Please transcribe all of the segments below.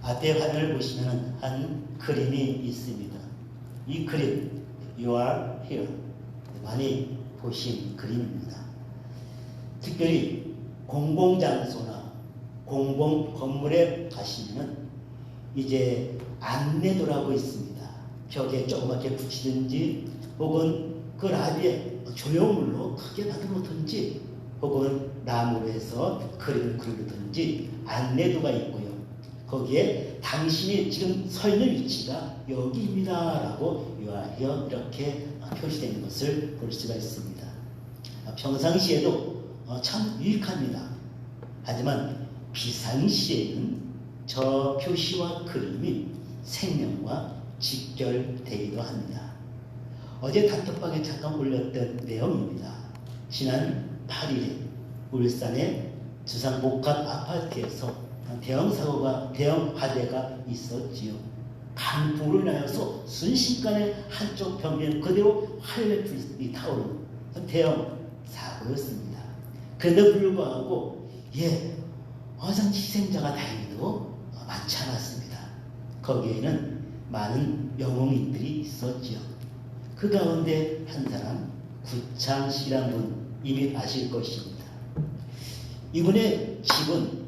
앞에 화면을 보시면 한 그림이 있습니다. 이 그림, You are here. 많이 보신 그림입니다. 특별히 공공장소나 공공 건물에 가시면 이제 안내도라고 있습니다. 벽에 조그맣게 붙이든지 혹은 그 나비에 조형물로 크게 만들어놓든지 혹은 나무로 해서 그림을 그리든지 안내도가 있고요. 거기에 당신이 지금 서 있는 위치가 여기입니다 라고 You are here 이렇게 표시되는 것을 볼 수가 있습니다. 평상시에도 참 유익합니다. 하지만 비상시에는 저 표시와 그림이 생명과 직결되기도 합니다. 어제 단톡방에 잠깐 올렸던 내용입니다. 지난 8일에 울산의 주상복합 아파트에서 대형 화재가 있었지요. 강풍으로 인하여서 순식간에 한쪽 벽면 그대로 화염의 불이 타오르는 대형 사고였습니다. 그런데 불구하고 희생자가 다행히도 많지 않았습니다. 거기에는 많은 영웅인들이 있었지요. 그 가운데 한 사람 구창 씨라는 분 이미 아실 것입니다. 이분의 집은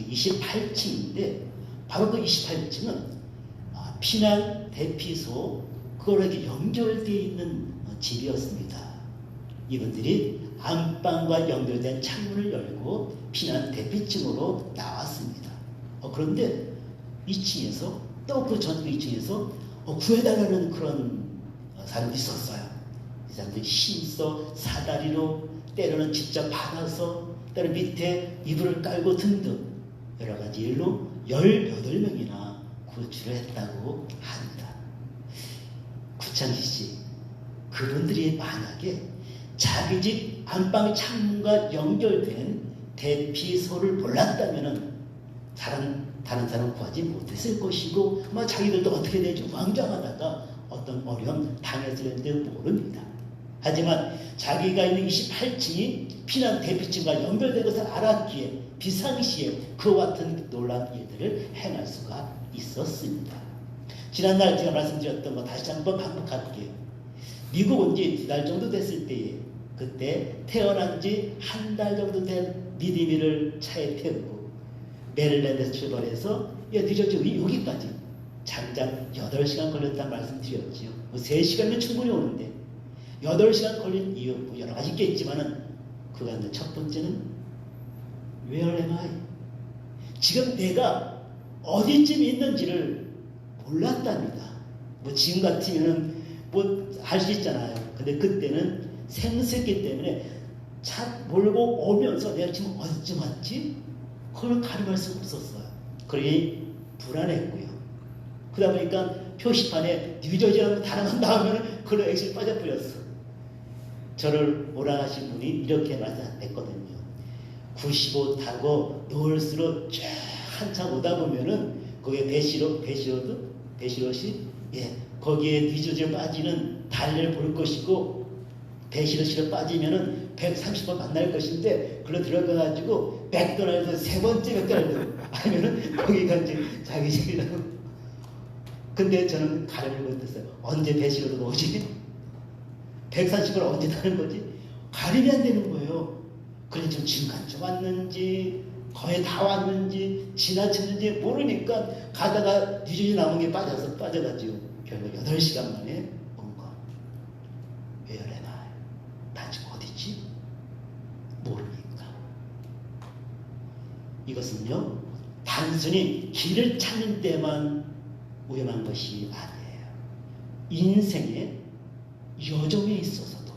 28층인데 바로 그 28층은 피난 대피소 그거에게 연결되어 있는 집이었습니다. 이분들이 안방과 연결된 창문을 열고 피난 대피층으로 나왔습니다. 그런데 2층에서 또 그 전 2층에서 구해달라는 그런 사람이 있었어요. 이 사람들이 힘써 사다리로 때로는 직접 받아서 때로 밑에 이불을 깔고 등등 여러 가지 일로 18명이나 구출을 했다고 합니다. 구창희 씨, 그분들이 만약에 자기 집 안방 창문과 연결된 대피소를 몰랐다면 다른 사람 구하지 못했을 것이고 자기들도 어떻게 될지 왕좌하다가 어떤 어려움 당했을는지 모릅니다. 하지만 자기가 있는 28층이 피난 대피층과 연결된 것을 알았기에 비상시에 그와 같은 놀라운 일들을 행할 수가 있었습니다. 지난날 제가 말씀드렸던 거 다시 한번 반복할게요. 미국 온 지 2달 정도 됐을 때에 그때 태어난 지 한 달 정도 된 미디미를 차에 태우고 메릴랜드에서 출발해서 뉴저지 여기까지 장장 8시간 걸렸다는 말씀 드렸지요. 3시간이면 충분히 오는데 8시간 걸린 이유 여러 가지 있겠지만은 그 가운데 첫 번째는 Where am I? 지금 내가 어디쯤 있는지를 몰랐답니다. 지금 같으면은 할 수 있잖아요. 근데 그때는 생소했기 때문에 차 몰고 오면서 내가 지금 어디쯤 왔지? 그걸 가늠할 수 없었어요. 그러니 불안했고요. 그러다 보니까 표시판에 뉴저지라는 단어만 나오면 그런 액션이 빠져버렸어. 저를 오라가신 분이 이렇게 말씀했거든요. 95 타고 노을수로 쫙 한참 오다 보면은 거기에 배시롯이 거기에 뉴저지에 빠지는 달래를 볼 것이고 배시롯시로 빠지면은 130번 만날 것인데 글로 들어가가지고 맥도날드 3번째 맥도날드 아니면은 거기가 이제 자기 집이라고. 근데 저는 가름을 못했어요. 언제 배시롯으로 오지? 130을 언제 타는 거지? 가림이 안 되는 거예요. 그래 좀 중간쯤 왔는지 거의 다 왔는지 지나쳤는지 모르니까 가다가 뉴저지 남은 게 빠져가지고 결국 8시간 만에 온 거. Where am I? 나 지금 어디지? 모르니까. 이것은요 단순히 길을 찾는 때만 위험한 것이 아니에요. 인생의 여정에 있어서도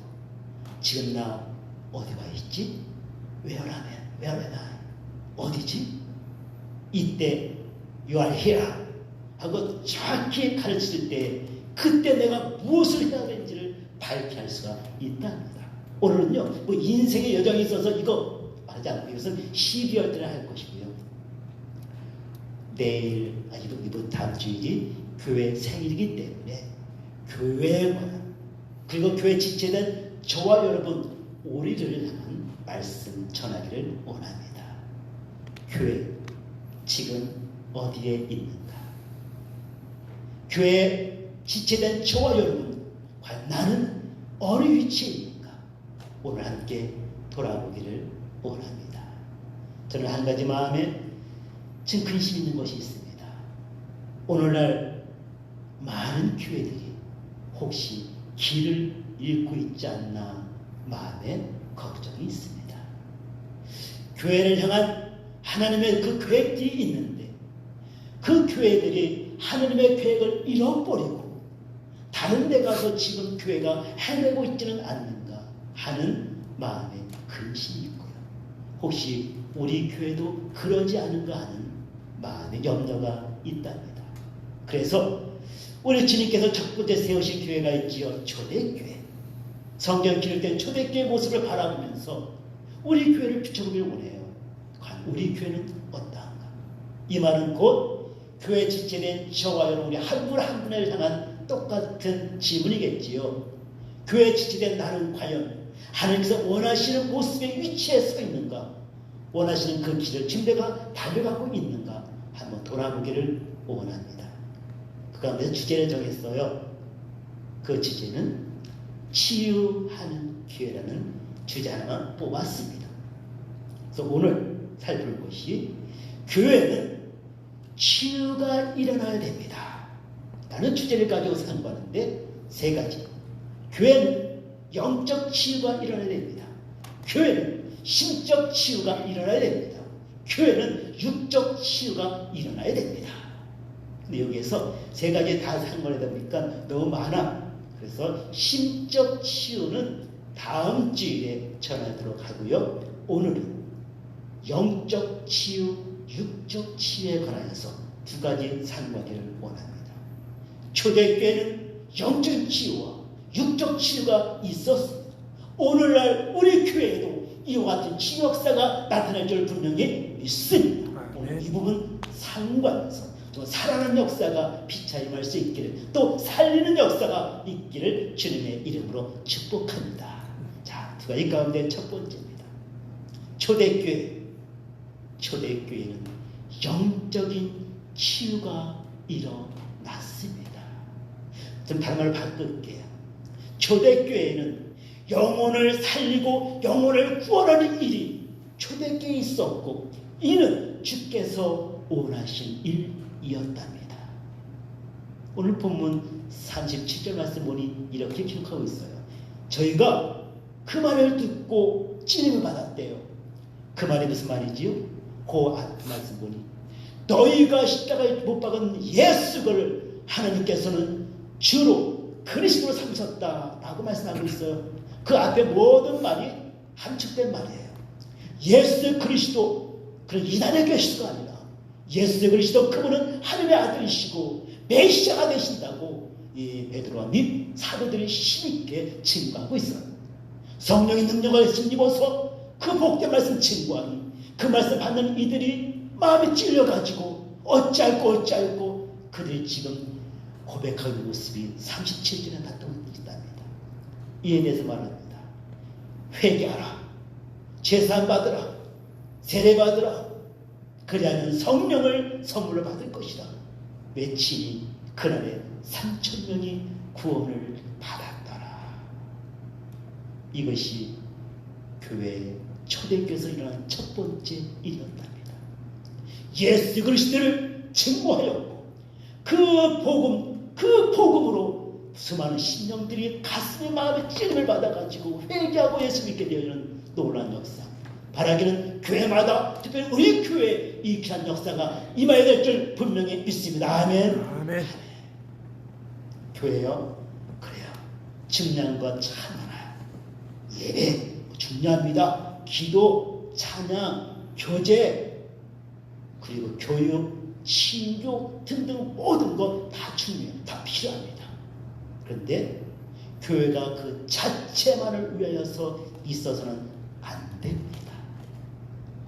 지금 나 어디 와 있지? Where am I? 어디지? 이때 You are here 하고 정확히 가르칠 때 그때 내가 무엇을 해야 되는지를 발견할 수가 있답니다. 오늘은요 인생의 여정에 있어서 이거 말하지 않고 이것은 12월 달에 할 것이고요. 내일 이번 다음 주일이 교회 생일이기 때문에 교회에 관한 그리고 교회 지체된 저와 여러분 우리를 향한 말씀 전하기를 원합니다. 교회 지금 어디에 있는가? 교회에 지체된 저와 여러분, 과연 나는 어느 위치에 있는가? 오늘 함께 돌아보기를 원합니다. 저는 한 가지 마음에 참 근심 있는 것이 있습니다. 오늘날 많은 교회들이 혹시 길을 잃고 있지 않나 마음에 걱정이 있습니다. 교회를 향한 하나님의 그 계획들이 있는데 그 교회들이 하나님의 계획을 잃어버리고 다른 데 가서 지금 교회가 헤매고 있지는 않는가 하는 마음에 근심이 있고요. 혹시 우리 교회도 그러지 않은가 하는 마음의 염려가 있답니다. 그래서 우리 주님께서 첫 번째 세우신 교회가 있지요. 초대교회. 성경 기록된 초대교회 모습을 바라보면서 우리 교회를 비춰보길 원해요. 과연 우리 교회는 어떠한가? 이 말은 곧 교회 지체된 저와 여러분 우리 한 분 한 분을 향한 똑같은 질문이겠지요. 교회 지체된 나는 과연 하나님께서 원하시는 모습에 위치해 서 있는가? 원하시는 그 길을 지금 내가 달려가고 있는가? 한번 돌아보기를 원합니다. 그 가운데 주제를 정했어요. 그 주제는 치유하는 교회라는 주제 하나만 뽑았습니다. 그래서 오늘 살펴볼 것이 교회는 치유가 일어나야 됩니다. 라는 주제를 가지고 상고하는데 세 가지. 교회는 영적 치유가 일어나야 됩니다. 교회는 심적 치유가 일어나야 됩니다. 교회는 육적 치유가 일어나야 됩니다. 근데 여기에서 세 가지 다 상관하다 보니까 너무 많아. 그래서 심적 치유는 다음 주일에 전하도록 하고요. 오늘은 영적 치유, 육적 치유에 관하여서 두 가지 상관을 원합니다. 초대교회는 영적 치유와 육적 치유가 있었습니다. 오늘날 우리 교회에도 이와 같은 치유 역사가 나타날 줄 분명히 믿습니다. 오늘 이 부분 상관해서 또 살아나는 역사가 피차임할 수 있기를, 또 살리는 역사가 있기를 주님의 이름으로 축복합니다. 자, 두 가지 가운데 첫 번째입니다. 초대교회는 영적인 치유가 일어났습니다. 좀 다른 말을 바꿀게요. 초대교회는 영혼을 살리고 영혼을 구원하는 일이 초대교회에 있었고, 이는 주께서 원하신 일이었답니다. 오늘 본문 37절 말씀 보니 이렇게 기록하고 있어요. 저희가 그 말을 듣고 찔림을 받았대요. 그 말이 무슨 말이지요? 그 말씀 보니 너희가 십자가에 못 박은 예수를 하나님께서는 주로 그리스도로 삼으셨다라고 말씀하고 있어요. 그 앞에 모든 말이 함축된 말이에요. 예수 그리스도, 그런 이단의 그리스도가 아니라 예수 그리스도, 그분은 하나님의 아들이시고 메시아가 되신다고 이 베드로와 및 사도들이 힘있게 증거하고 있어요. 성령의 능력을 힘입어서 그 복된 말씀 증거하니 그 말씀 받는 이들이 마음이 찔려가지고 어찌할꼬 그들이 지금 고백하는 모습이 37절에 나타나고 있답니다. 이에 대해서 말합니다. 회개하라, 제사받으라, 세례받으라, 그리하면 성령을 선물로 받을 것이다 외치니 그날에 3,000명이 구원을 받았더라. 이것이 교회 초대교회에서 일어난 첫 번째 일이었답니다. 예수 그리스도를 증거하였고 그 복음으로 수많은 신령들이 가슴의 마음에 찔림을 받아가지고 회개하고 예수 믿게 되는 놀라운 역사. 바라기는 교회마다, 특별히 우리 교회에 이 귀한 역사가 임하여야 될 줄 분명히 믿습니다. 아멘. 아멘. 교회요, 그래요. 증량과 찬양, 예배 중요합니다. 기도, 찬양, 교제, 그리고 교육, 신교 등등 모든 것 다 중요해요. 다 필요합니다. 그런데 교회가 그 자체만을 위하여서 있어서는 안 됩니다.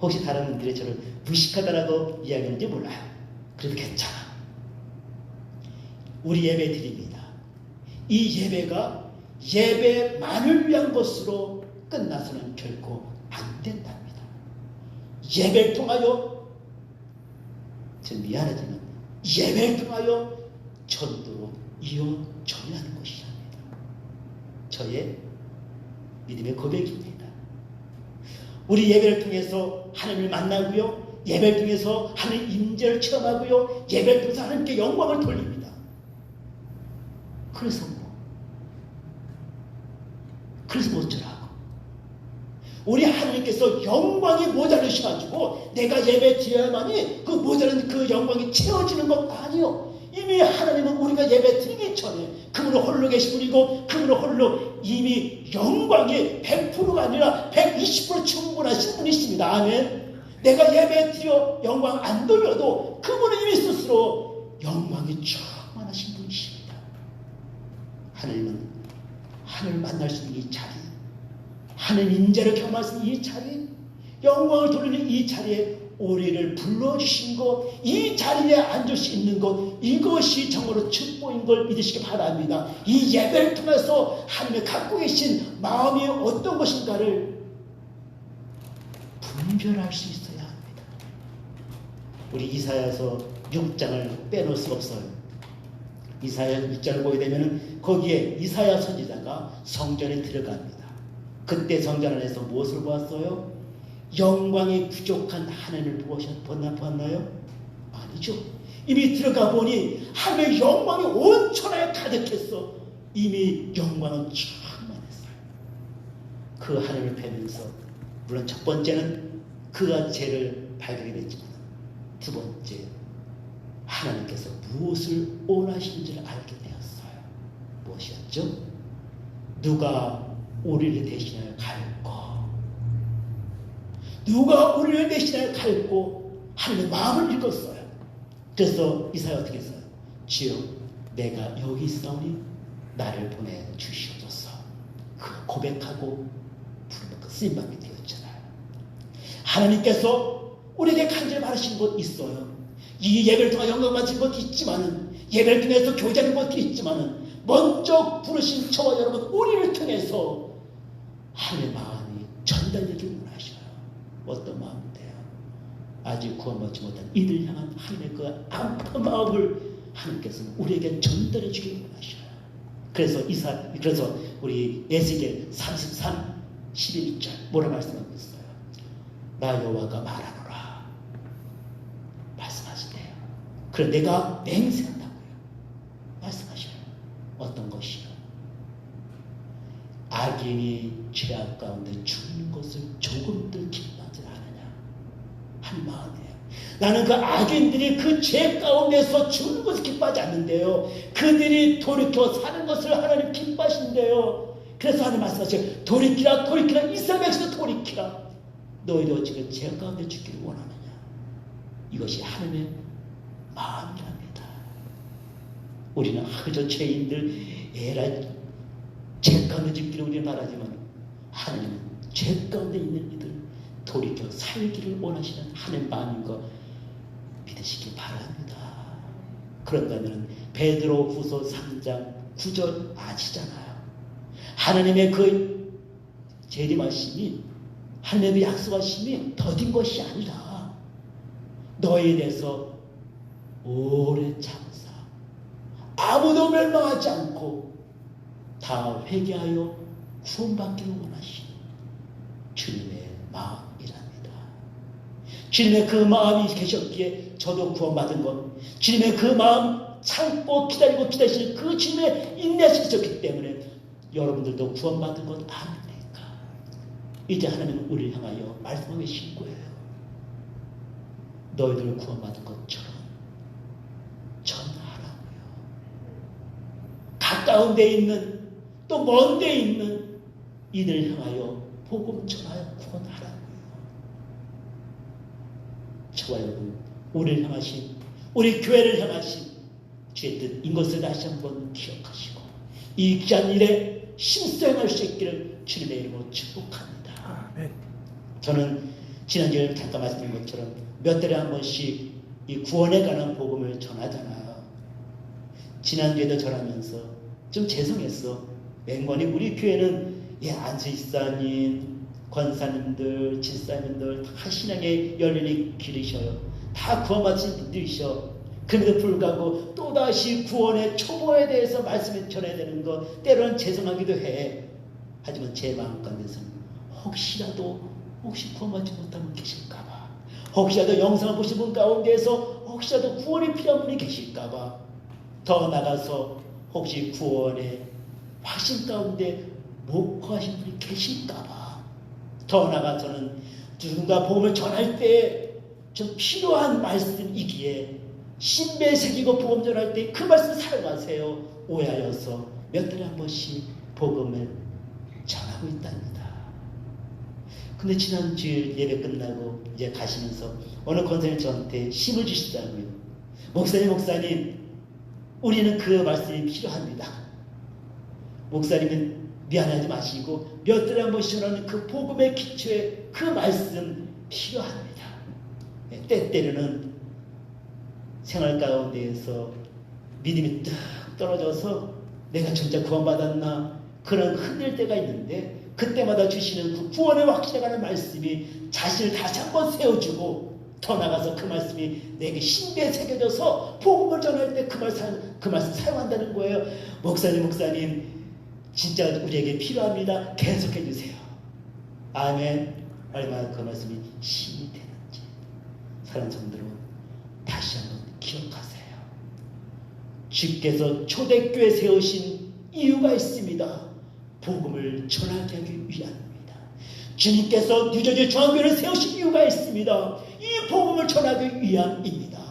혹시 다른 분들이 저를 무식하다라고 이야기하는지 몰라요. 그래도 괜찮아. 우리 예배 드립니다. 이 예배가 예배만을 위한 것으로 끝나서는 결코 안 된답니다. 예배를 통하여 저는 미안하지만 예배를 통하여 전도로 이어져야 하는 것이랍니다. 저의 믿음의 고백입니다. 우리 예배를 통해서 하나님을 만나고요, 예배를 통해서 하나님 임재를 체험하고요, 예배를 통해서 하나님께 영광을 돌립니다. 그래서 어쩌라고? 우리 하나님께서 영광이 모자르셔가지고 내가 예배 드려야만이 그 모자른 그 영광이 채워지는 것 아니요. 이미 하나님은 우리가 예배 드리기 전에 그분은 홀로 계신 분이고 그분은 홀로 이미 영광이 100%가 아니라 120% 충분하신 분이십니다. 아멘. 내가 예배 드려 영광 안 돌려도 그분은 이미 스스로 영광이 충만하신 분이십니다. 하나님은 하늘을 만날 수 있는 이 자리, 하나님 인재를 경험할 수 있는 이 자리, 영광을 돌리는 이 자리에 우리를 불러주신 것, 이 자리에 앉을 수 있는 것, 이것이 정말로 축복인 걸 믿으시기 바랍니다. 이 예배를 통해서 하나님이 갖고 계신 마음이 어떤 것인가를 분별할 수 있어야 합니다. 우리 이사야서 6장을 빼놓을 수 없어요. 이사야 6장을 보게 되면 거기에 이사야 선지자가 성전에 들어갑니다. 그때 성전 안에서 무엇을 보았어요? 영광이 부족한 하나님을 보았나요? 아니죠. 이미 들어가 보니 하나님의 영광이 온 천하에 가득했어. 이미 영광은 충만했어요. 그 하나님을 뵈면서 물론 첫 번째는 그가 죄를 발견하게 됐지만 두 번째 하나님께서 무엇을 원하시는지를 알게 되었어요. 무엇이었죠? 누가 우리를 대신하여 갈고, 누가 우리를 대신하여 갈고 하나님의 마음을 읽었어요. 그래서 이사야 어떻게 했어요? 주여 내가 여기 있사오니 나를 보내주시옵소서. 그 고백하고 부르는 그 쓰임받게 되었잖아요. 하나님께서 우리에게 간절히 바라신 것 있어요. 이 예배를 통해 영광 받은 것도 있지만은, 예배를 통해서 교제하는 것도 있지만은, 먼저 부르신 저와 여러분 우리를 통해서 하나님의 마음이 전달되기를 원하셔요. 어떤 마음인데요? 아직 구원받지 못한 이들 향한 하나님의 그 아픈 마음을 하나님께서는 우리에게 전달해 주기를 원하셔요. 그래서 우리 에스겔 33, 11절 뭐라 말씀하고 있어요? 나 여호와가 말하노라 말씀하시네요. 그래 내가 맹세한다고요. 말씀하셔요. 어떤 것이요? 악인이 죄악 가운데 죽는 것을 조금도 기뻐하지 않느냐 한 마음이에요. 나는 그 악인들이 그 죄 가운데서 죽는 것을 기뻐하지 않는데요, 그들이 돌이켜 사는 것을 하나님 기뻐하신대요. 그래서 하나님 말씀하세요. 돌이키라 돌이키라 이스라엘 백성도 돌이키라. 너희도 어찌 죄 가운데 죽기를 원하느냐. 이것이 하나님의 마음이랍니다. 우리는 그저 죄인들 에라 죄 가운데 죽기를 우리는 바라지만 하나님은 죄 가운데 있는 이들 돌이켜 살기를 원하시는 하나님의 마음인 거 믿으시기 바랍니다. 그런다면 베드로 후서 3장 9절 아시잖아요. 하나님의 그 재림하심이, 하나님의 약속하심이 더딘 것이 아니라 너희에 대해서 오래 참사 아무도 멸망하지 않고 다 회개하여 구원받기를 원하시는 주님의 마음이랍니다. 주님의 그 마음이 계셨기에 저도 구원받은 것, 주님의 그 마음 참고 기다리고 기다리시는 그 주님의 인내하심이 있었기 때문에 여러분들도 구원받은 것 아닙니까? 이제 하나님은 우리를 향하여 말씀하고 계신 거예요. 너희들 구원받은 것처럼 전하라고요. 가까운 데 있는 또 먼 데 있는 이들을 향하여 복음 전하여 구원하라고요. 저와 여러분, 우리를 향하신, 우리 교회를 향하신 주의 뜻인 것을 다시 한번 기억하시고 이 귀한 일에 심수행할 수 있기를 주님의 이름으로 축복합니다. 아멘. 저는 지난주에 잠깐 말씀드린 것처럼 몇 달에 한 번씩 이 구원에 관한 복음을 전하잖아요. 지난주에도 전하면서 좀 죄송했어. 맹관이 우리 교회는 안수이사님, 권사님들, 집사님들 다 신앙의 열린이 기르셔요. 다 구원받으신 분들이셔. 그럼에도 불구하고 또다시 구원의 초보에 대해서 말씀을 전해야 되는 것 때로는 죄송하기도 해. 하지만 제 마음 가운데서는 혹시 구원받지 못한 분 계실까봐, 혹시라도 영상을 보신 분 가운데서 혹시라도 구원이 필요한 분이 계실까봐, 더 나가서 혹시 구원의 확신 가운데 못 구하신 분이 계실까봐, 더 나가서는 누군가 복음을 전할 때 좀 필요한 말씀이기에 신배에 새기고 복음 전할 때 그 말씀 사용하세요. 오해하여서 몇 달에 한 번씩 복음을 전하고 있답니다. 근데 지난주 예배 끝나고 이제 가시면서 어느 권사님 저한테 힘을 주시더라고요. 목사님, 우리는 그 말씀이 필요합니다. 목사님은 미안하지 마시고 몇 달에 한 번씩 전하는 그 복음의 기초에 그 말씀 필요합니다. 때때로는 생활 가운데에서 믿음이 뚝 떨어져서 내가 진짜 구원받았나 그런 흔들 때가 있는데, 그때마다 주시는 그 구원의 확신에 관한 말씀이 자신을 다시 한번 세워주고, 더 나가서 그 말씀이 내게 신비에 새겨져서 복음을 전할 때 그 말씀 사용한다는 거예요. 목사님 진짜 우리에게 필요합니다. 계속해 주세요. 아멘. 얼마나 그 말씀이 힘이 되는지 사랑하는 성도 여러분, 다시 한번 기억하세요. 주께서 초대교회 세우신 이유가 있습니다. 복음을 전하게 하기 위함입니다. 주님께서 뉴저지 중앙교회를 세우신 이유가 있습니다. 이 복음을 전하기 위함입니다.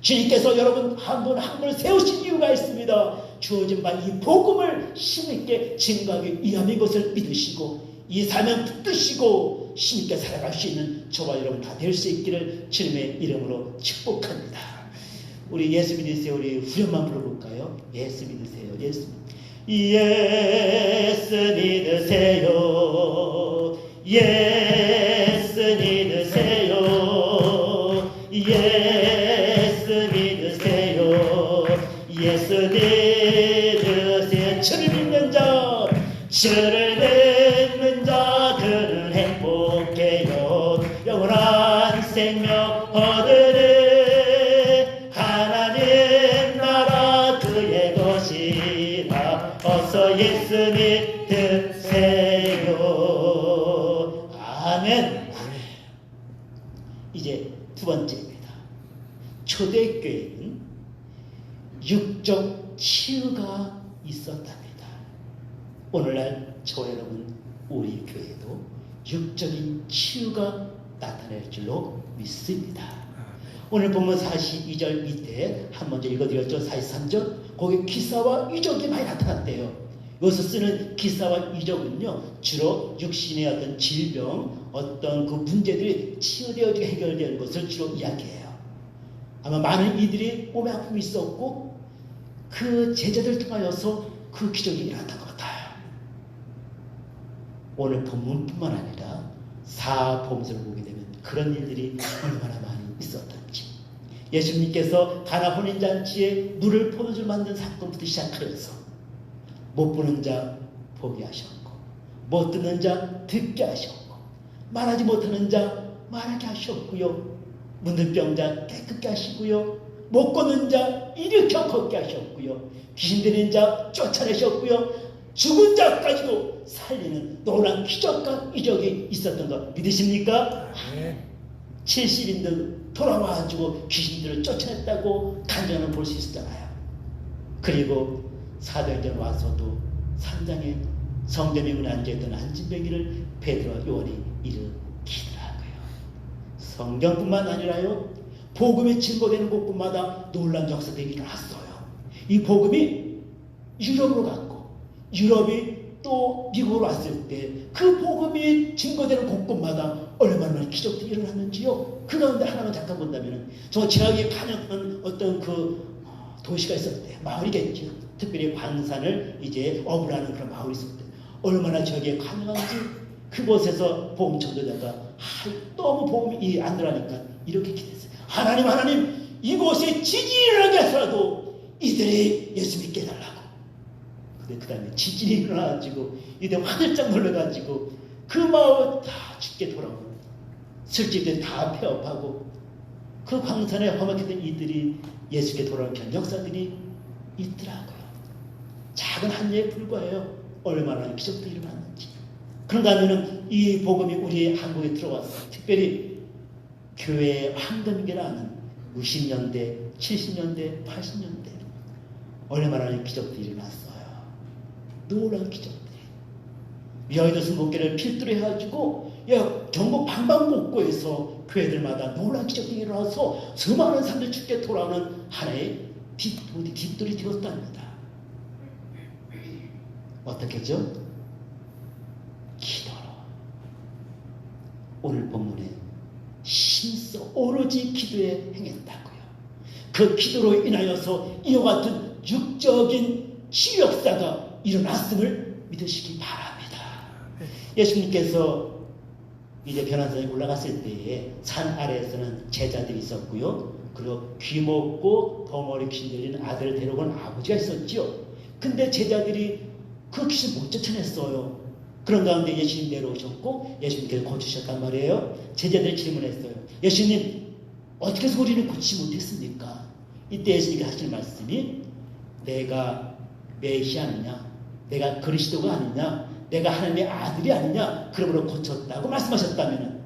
주님께서 여러분 한 분 한 분을 세우신 이유가 있습니다. 주어진 바 이 복음을 힘있게 증거하기 위함인 것을 믿으시고 이 사명 붙드시고 힘있게 살아갈 수 있는 저와 여러분 다 될 수 있기를 주님의 이름으로 축복합니다. 우리 예수 믿으세요. 우리 후렴만 불러볼까요? 예수 믿으세요. 예수 믿으세요. 예수 믿으세요. 예수 믿으세요. 예수 믿으세요. 주를 믿는 자, 주를 믿는 자 그는 행복해요. 영원한 생명 얻으리. 하나님 나라 그의 것이라. 어서 예수 믿으세요. 아멘. 이제 두 번째입니다. 초대교회는 육적 치유가 있었답니다. 오늘날 저와 여러분 우리 교회도 육적인 치유가 나타날 줄로 믿습니다. 오늘 보면 42절 밑에 한 먼저 읽어드렸죠. 43절 거기 기사와 이적이 많이 나타났대요. 여기서 쓰는 기사와 이적은요, 주로 육신의 어떤 질병, 어떤 그 문제들이 치유되어지고 해결되는 것을 주로 이야기해요. 아마 많은 이들이 몸에 아픔이 있었고 그 제자들 통하여서 그 기적이 일어났던 것 같아요. 오늘 본문뿐만 아니라 사복음서를 보게 되면 그런 일들이 얼마나 많이 있었던지, 예수님께서 가나 혼인잔치에 물을 포도주로 만든 사건부터 시작하여서 못 보는 자 보게 하셨고, 못 듣는 자 듣게 하셨고, 말하지 못하는 자 말하게 하셨고요, 문들병자 깨끗게 하시고요, 못 걷는 자 일으켜 걷게 하셨고요, 귀신 들린 자 쫓아내셨고요, 죽은 자까지도 살리는 놀라운 기적과 이적이 있었던 거 믿으십니까? 네. 70인들 돌아와가지고 귀신들을 쫓아냈다고 간증을 볼 수 있었잖아요. 그리고 사도행전 와서도 산장에 성전에 문에 앉아있던 안진뱅이를 베드로와 요한이 일으키더라고요. 성경뿐만 아니라요, 복음이 증거되는 곳곳마다 놀라운 역사들이 일어났어요. 이 복음이 유럽으로 갔고 유럽이 또 미국으로 왔을 때 그 복음이 증거되는 곳곳마다 얼마나 많은 기적들이 일어났는지요. 그 가운데 하나만 잠깐 본다면 저 제약에 반영한 어떤 그 도시가 있었대. 마을이겠죠. 특별히 광산을 이제 어부라는 그런 마을이 있었대. 얼마나 저기에 관여한지 그곳에서 복음 전도자가 너무 복음이 안 들어가니까 이렇게 기도했어요. 하나님 이곳에 지진이 일어나게 해서라도 이들이 예수 믿게 해달라고. 근데 그 다음에 지진이 일어나가지고 이들 화들짝 놀라가지고 그 마을 다 죽게 돌아오고 술집들 다 폐업하고 그 광산에 험악했던 이들이 예수께 돌아오는 역사들이 있더라고요. 작은 한 예에 불과해요. 얼마나 기적도 일어났는지. 그런가 하면은 이 복음이 우리 한국에 들어와서 특별히 교회의 황금기라는 60년대, 70년대, 80년대 얼마나 기적들이 일어났어요. 놀라운 기적들이. 여의도 순복교를 필두로 해가지고 전국 방방곡곡에서 교회들마다 놀라운 기적들이 일어나서 수많은 사람들이 주께 돌아오는 하나의 뒷돌이 되었답니다. 어떻게죠? 기도로. 오늘 본문에 신서 오로지 기도에 행했다고요. 그 기도로 인하여서 이와 같은 육적인 치유 역사가 일어났음을 믿으시기 바랍니다. 예수님께서 이제 변화산에 올라갔을 때에 산 아래에서는 제자들이 있었고요. 그리고 귀먹고 덩어리 귀신 들리는 아들을 데려온 아버지가 있었지요. 근데 제자들이 그 귀신 못 쫓아냈어요. 그런 가운데 예수님 내려오셨고 예수님께서 고치셨단 말이에요. 제자들이 질문했어요. 예수님 어떻게 해서 우리를 고치지 못했습니까? 이때 예수님께서 하시는 말씀이 내가 메시아느냐, 내가 그리스도가 아니냐, 내가 하나님의 아들이 아니냐, 그러므로 고쳤다고 말씀하셨다면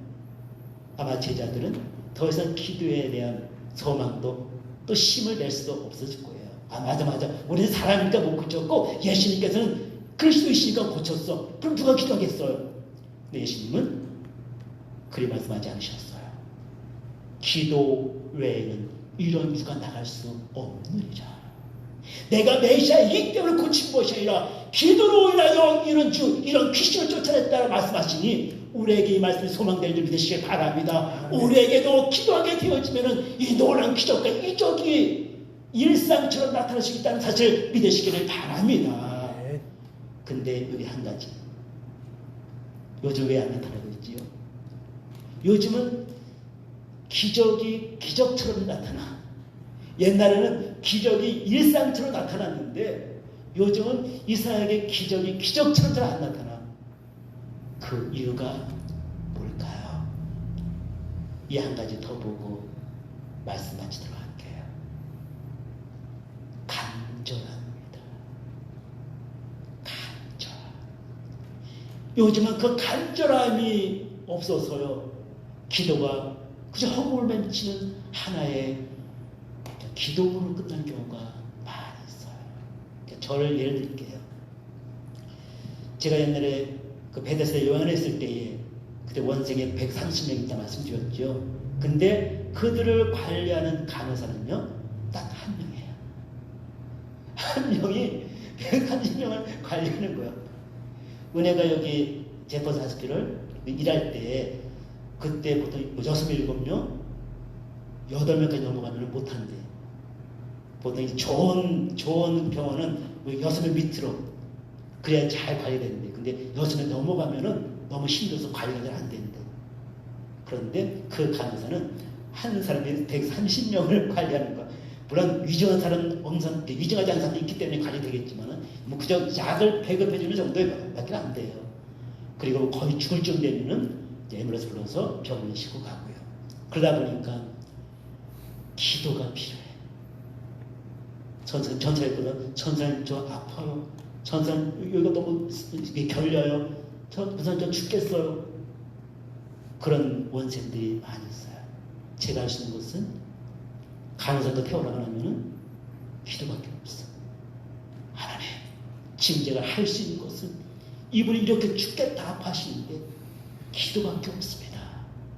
아마 제자들은 더 이상 기도에 대한 소망도 또 힘을 낼 수도 없었을 거예요. 아 맞아 우리는 사람이니까 못 고쳤고 예수님께서는 그리스도이시니까 고쳤어. 그럼 누가 기도하겠어요? 근데 예수님은 그리 말씀하지 않으셨어요. 기도 외에는 이런 수가 나갈 수 없느니라. 내가 메시아이기 때문에 고친 것이 아니라 기도로 인하여 이런 귀신을 쫓아냈다고 말씀하시니 우리에게 이 말씀이 소망될 줄 믿으시길 바랍니다. 우리에게도 기도하게 되어지면 이 놀라운 기적과 이적이 일상처럼 나타날 수 있다는 사실을 믿으시기를 바랍니다. 근데 여기 한 가지. 요즘 왜 안 나타나고 있지요? 요즘은 기적이 기적처럼 나타나. 옛날에는 기적이 일상처럼 나타났는데 요즘은 이상하게 기적이 기적처럼 잘 안 나타나. 그 이유가 뭘까요? 이 한 가지 더 보고 말씀 마치도록 할게요. 간절합니다. 간절함. 요즘은 그 간절함이 없어서요. 기도가 그저 허공을 맺히는 하나의 기도문으로 끝난 경우가 많이 있어요. 저를 예를 들게요. 제가 옛날에 그 베데스다 요한을 했을 때에 그때 원생에 130명 있다 말씀드렸죠. 근데 그들을 관리하는 간호사는요 딱 한 명이에요. 한 명이 130명을 관리하는 거예요. 은혜가 여기 제퍼슨 하스피를 일할 때 그때 보통 6, 7명 8명까지 넘어가면 못한대. 보통 좋은 병원은 6명 밑으로 그래야 잘 관리되는데 근데 6명 넘어가면은 너무 힘들어서 관리가 잘 안 된대. 그런데 그 간호사는 한 사람이 130명을 관리하는 거야. 물론 위중한 사람, 위중하지 않은 사람도 있기 때문에 관리되겠지만은 뭐 그저 약을 배급해주는 정도밖에 안 돼요. 그리고 거의 죽을 쯤 되면은 앰뷸런스 불러서 병원에 싣고 가고요. 그러다 보니까 기도가 필요해. 전사했거든. 전사님 저 아파요. 전사님 여기가 너무 결려요. 전사님 저 죽겠어요. 그런 원생들이 많이 있어요. 제가 할 수 있는 것은 간호사도 태어나가려면 기도밖에 없어. 하나님 지금 제가 할 수 있는 것은 이분이 이렇게 죽겠다 아파하시는데 기도밖에 없습니다.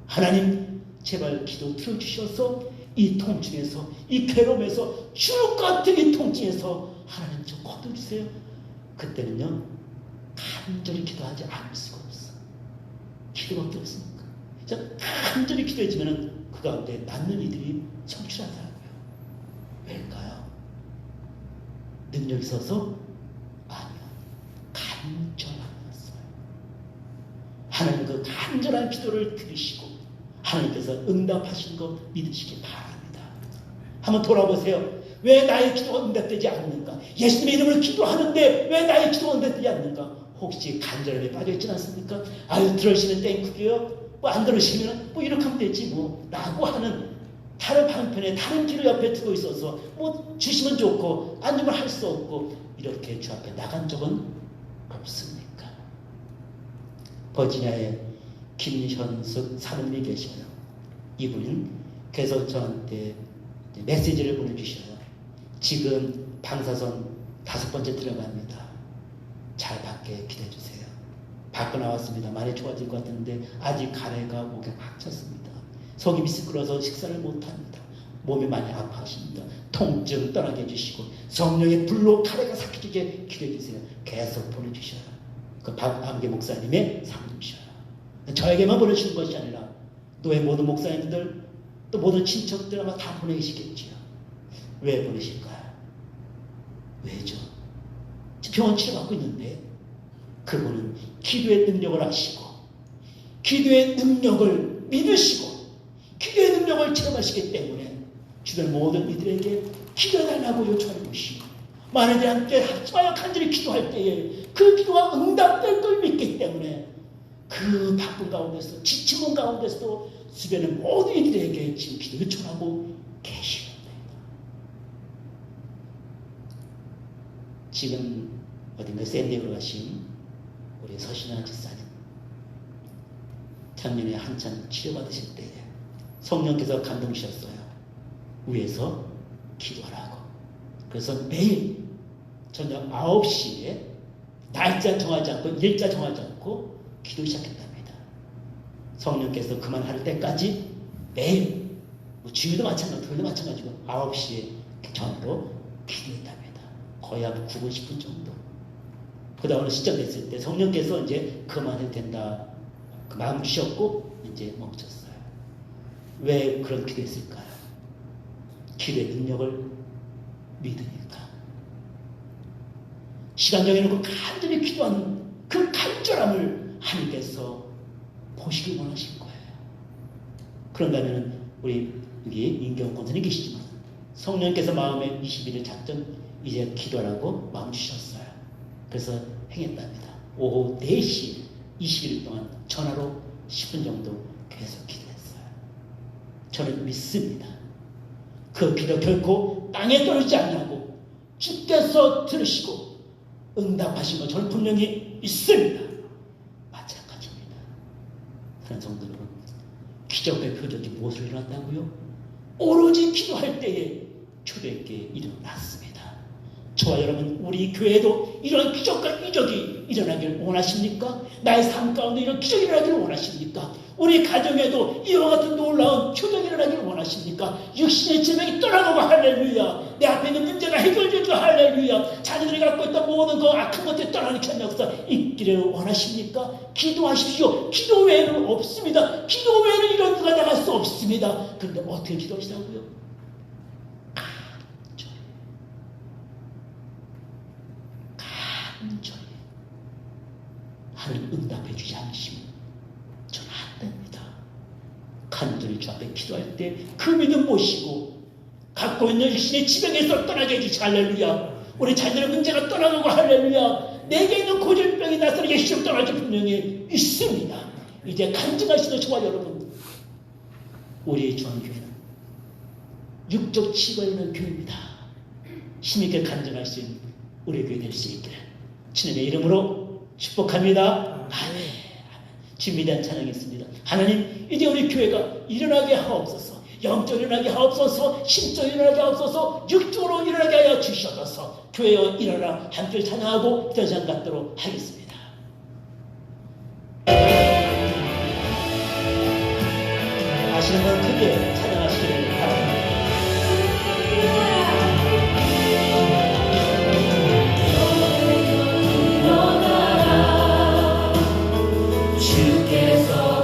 하나님 제발 기도 들어주셔서 이 통증에서 이 괴로움에서 죽을 것 같은 이 통증에서 하나님 좀 거둬주세요. 그때는요 간절히 기도하지 않을 수가 없어. 기도밖에 없으니까. 간절히 기도해지면 그 가운데 낫는 이들이 성취하더라고요. 왜일까요? 능력이 있어서? 아니요. 간절함이었어요. 하나님 그 간절한 기도를 들으시고 하나님께서 응답하신 거 믿으시기 바랍니다. 한번 돌아보세요. 왜 나의 기도가 응답되지 않는가? 예수님의 이름으로 기도하는데 왜 나의 기도가 응답되지 않는가? 혹시 간절함에 빠져있지 않습니까? 아유 들으시면 땡큐게요. 뭐 안 들으시면 뭐 이렇게 하면 되지 뭐 라고 하는 다른 방편에 다른 길을 옆에 두고 있어서 뭐 주시면 좋고 안 주면 할 수 없고 이렇게 주 앞에 나간 적은 없습니까? 버지니아에 김현숙 사모님이 계셔요. 이분은 계속 저한테 메시지를 보내주셔요. 지금 방사선 5번째 들어갑니다. 잘 받게 기대해주세요. 받고 나왔습니다. 많이 좋아질 것 같은데 아직 가래가 목에 확 찼습니다. 속이 미스끌어서 식사를 못합니다. 몸이 많이 아파하십니다. 통증 떠나게 해주시고 성령의 불로 가래가 삭히게 기대해주세요. 계속 보내주셔요. 그 박암계 목사님의 사모님이셔요. 저에게만 보내주는 것이 아니라 또의 모든 목사님들 또 모든 친척들 아마 다 보내시겠지요. 왜 보내실까요? 왜죠? 병원 치료받고 있는데 그분은 기도의 능력을 아시고 기도의 능력을 믿으시고 기도의 능력을 체험하시기 때문에 주변 모든 이들에게 기도해달라고 요청하는 것이 많은 이들한테 하여 간절히 기도할 때에 그 기도가 응답될 걸 믿기 때문에 그 바쁜 가운데서 지치는 가운데서도 주변의 모든 이들에게 지금 기도 요청하고 계십니다. 지금 어딘가 샌디에고로 가신 우리 서신아 집사님 작년에 한참 치료받으실 때에 성령께서 감동 주셨어요. 위에서 기도하라고. 그래서 매일 저녁 9시에 날짜 정하지 않고 일자 정하지 않고 기도 시작했답니다. 성령께서 그만할 때까지 매일 주일도 마찬가지고 토요일도 마찬가지고 9시에 전으로 기도했답니다. 거의 한 9분 10분 정도. 그 다음으로 시작됐을 때 성령께서 이제 그만해도 된다 그 마음 주셨고 이제 멈췄어요. 왜 그런 기도했을까요? 기도의 능력을 믿으니까. 시간 정해놓고 간절히 기도하는 그 간절함을 하나님께서 보시길 원하신 거예요. 그런다면 우리 여기 임경훈 권사님 계시지만 성령께서 마음에 21일 작전 이제 기도하라고 마음 주셨어요. 그래서 행했답니다. 오후 4시 20일 동안 전화로 10분 정도 계속 기도했어요. 저는 믿습니다. 그 기도 결코 땅에 떨어지지 않냐고 주께서 들으시고 응답하신 것 저는 분명히 믿습니다. 마찬가지입니다. 그런 성도 여러분, 기적의 표적이 무엇을 일어났다고요? 오로지 기도할 때에 주님께 일어났습니다. 저와 여러분, 우리 교회도 이런 기적과 이적이 일어나기를 원하십니까? 나의 삶 가운데 이런 기적이 일어나기를 원하십니까? 우리 가정에도 이와 같은 놀라운 표적이 일어나기를 원하십니까? 육신의 질병이 떠나가고 할렐루야. 내 앞에 있는 문제가 해결되고 할렐루야. 자녀들이 갖고 있던 모든 그 악한 것들이 떠나는 역사 있기를 원하십니까? 기도하십시오. 기도 외에는 없습니다. 기도 외에는 이런 누가 나갈 수 없습니다. 그런데 어떻게 기도하시라고요? 간절히 하나님 응답해 주지 않으시면 저는 안 됩니다. 간절히 주 앞에 기도할 때 그 믿음 모시고 갖고 있는 육신의 지병에서 떠나게 해주시 할렐루야. 우리 자녀의 문제가 떠나가고 할렐루야. 내게 있는 고질병이 나서는 예수님 떠나지 분명히 있습니다. 이제 간증하시는 저와 여러분, 우리의 중앙교회는 육적 치가 있는 교회입니다. 힘있게 간증할 수 있는 우리 교회 될 수 있기를 주님의 이름으로 축복합니다. 아멘. 주님에 대한 찬양했습니다. 하나님, 이제 우리 교회가 일어나게 하옵소서. 영적으로 일어나게 하옵소서. 신적으로 일어나게 하옵소서. 육적으로 일어나게 하여 주시옵소서. 교회여 일어나 함께 찬양하고 대장 갖도록 하겠습니다. 아시는 분 크게 찬양하시기를 바랍니다. 주께서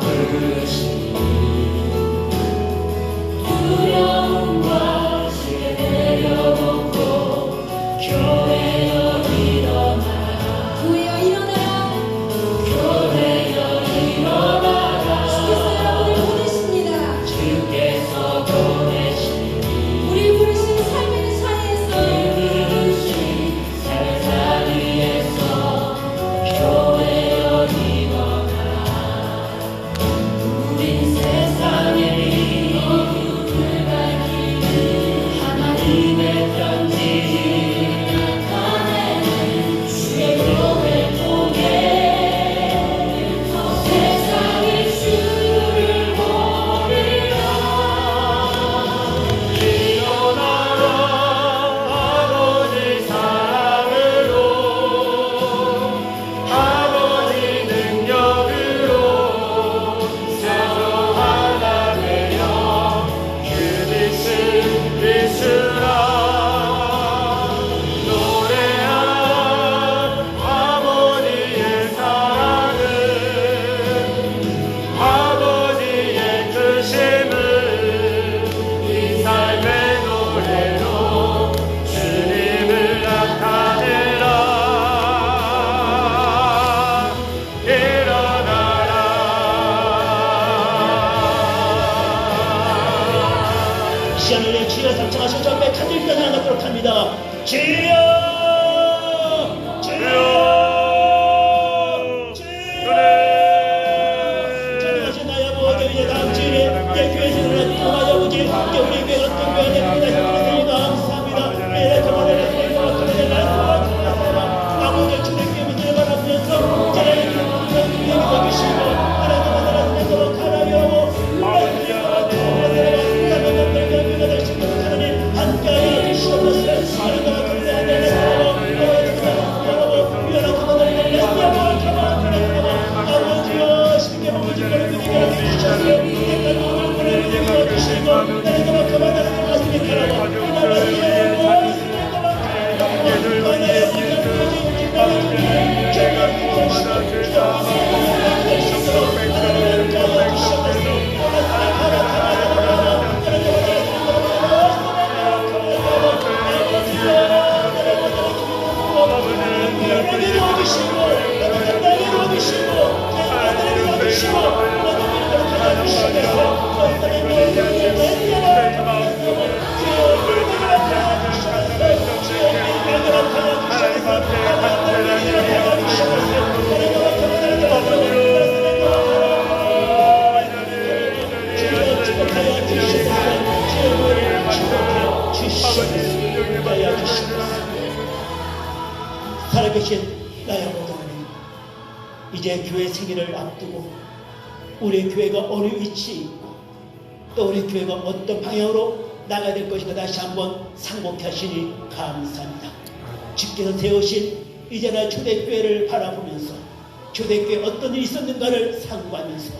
합창하시고 정말 간절히 나아가도록 합니다. 주여 주여 주여 전하신 나의 아버지 이제 다음 주일에 내 교회 생활을 통하여 아버지 우리 교회 어떤 교회 되는 감사합니다. 내 그만을 아버지 주의 교회 문제를 바라보면서 자라는 교회 믿어주시고 하나님 나라를 내도록 하나여 함께하여 주시옵소서. 아버지여 쉽게 먹을 거를 그리게 주셔서 내가 먹을 거를 그리게 주시고 내가 그만하는 말씀이 가라고 살아계신 나의 아버지 하나님, 이제 교회 생일을 앞두고 우리 교회가 어느 위치에 있고 또 우리 교회가 어떤 방향으로 나가야 될 것인가 다시 한번 상고케 하시니 감사합니다. 주께서 세우신 이제는 초대교회를 바라보면서 초대교회에 어떤 일이 있었는가를 상고하면서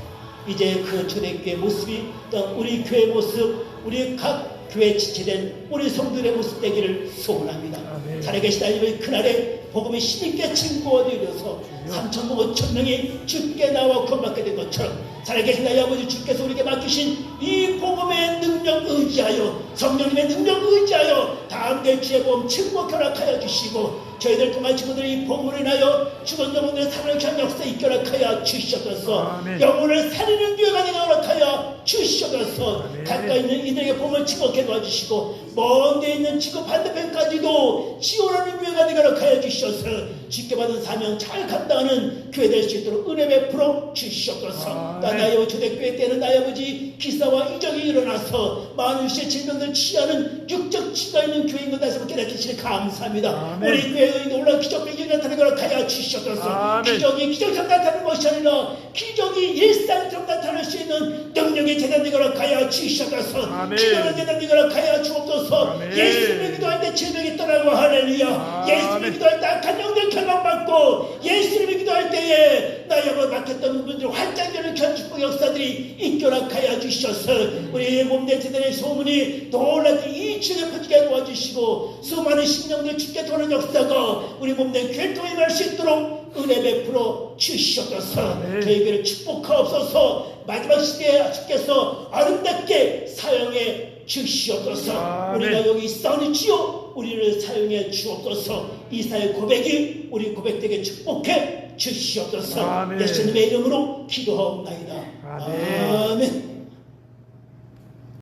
이제 그 초대교회 모습이 또 우리 교회 모습, 우리 각 교회 지체된 우리 성도들의 모습 되기를 소원합니다. 살아계신 하나님의 그날에 복음이 힘있게 증거되어서 3,000명 5,000명이 주께 나와 구원받게 된 것처럼 살아계신 나의 아버지 주께서 우리에게 맡기신 이 복음의 능력 의지하여 성령님의 능력 의지하여 다음 날 주의 복음 증거 결합하여 주시고 저희들 통한 친구들이 이 복음을 인하여 죽은 영혼들의 살아나는 귀한 역사에 입결하여 주시옵소서. 영혼을 살리는 교회가 되게 허락하여 주시옵소서. 가까이 있는 이들에게 복음을 증거케 도와주시고 먼 데 있는 지구 반대편까지도 지원하는 교회가 되게 허락하여 주시옵소서. 주께 받은 사명 잘 감당하는 교회 될 수 있도록 은혜 베풀어 주시옵소서. 나의 초대교회 때는 나의 아버지 기사와 이적이 일어나서 많은 시의 질병들 치유하는 육적 치가 있는 교회인 것 다시 한번 깨닫기시니 감사합니다. 우리 교회의 놀라운 기적이 나타나는 걸 하여 주시옵소서. 기적이 나타나는 것이 아니라 기적이 일상적으로 나타날 수 있는 능력의 재단된 걸 하여 주시옵소서. 기도는 재단된 걸 하여 주옵소서. 예수님을 기도할 때 질병이 떠나고 할렐루야. 예수님을 기도할 때 악한 영들 결박받고 예수님을 기도할 때에 나의 아버지 막혔던 분들 환장되는 견축복 역사들이 입결하여 주셔서 우리 몸된 제단의 소문이 놀랍게 이 지역에 퍼지게 도와주시고 수많은 신령들 죽게 도는 역사가 우리 몸된 교통에 날 수 있도록 은혜 베풀어 주시옵소서. 저희 교회를 축복하옵소서. 마지막 시대에 주께서 아름답게 사용해 주시옵소서. 우리가 여기 있사오니지요 우리를 사용해 주옵소서. 이사의 고백이 우리 고백되게 축복해 주시옵소서. 예수님의 이름으로 기도하옵나이다. 아멘.